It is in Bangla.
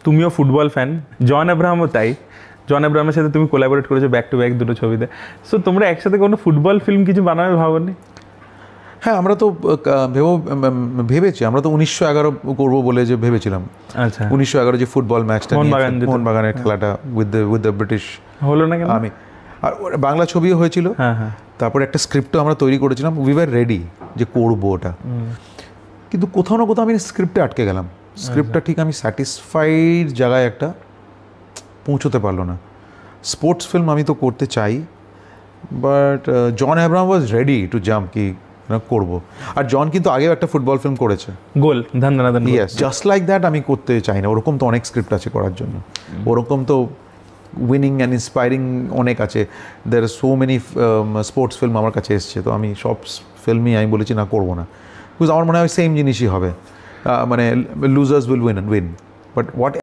তুমিও ফুটবল ফ্যান, জন আব্রাহামও তাই। জন আব্রাহামের সাথে তুমি কোলাবোরেট করেছো ব্যাক টু ব্যাক দুটো ছবিতে। সো তোমরা একসাথে কোনো ফুটবল ফিল্ম কিছু বানাবে ভাবনি? হ্যাঁ, আমরা তো ভেবেছি, আমরা তো 1911 করবো বলে যে ভেবেছিলাম। আচ্ছা, 1911 যে ফুটবল ম্যাচটা, মোহনবাগানের খেলাটা উইথ দ্য ব্রিটিশ। হলো না কেন? আমি আর বাংলা ছবিও হয়েছিল। হ্যাঁ হ্যাঁ। তারপরে একটা স্ক্রিপ্টও আমরা তৈরি করেছিলাম, উই ওয়ার রেডি যে করবো ওটা, কিন্তু কোথাও না কোথাও আমি স্ক্রিপ্টে আটকে গেলাম। স্ক্রিপ্টটা ঠিক আমি স্যাটিসফাইড জায়গায় একটা পৌঁছতে পারলো না। স্পোর্টস ফিল্ম আমি তো করতে চাই, but John Abraham was ready to jump কি করবো। আর জন কিন্তু আগেও একটা ফুটবল ফিল্ম করেছে, গোল, ধান ধান। ইয়েস, জাস্ট লাইক দ্যাট আমি করতে চাই না। ওরকম তো অনেক স্ক্রিপ্ট আছে করার জন্য, ওরকম তো উইনিং অ্যান্ড ইন্সপায়ারিং অনেক আছে। দের আর সো মেনি স্পোর্টস ফিল্ম আমার কাছে এসছে, তো আমি সব ফিল্মই আমি বলেছি না, করবো না। বিকজ আমার মনে হয় সেম জিনিসই হবে, মানে losers will win, but what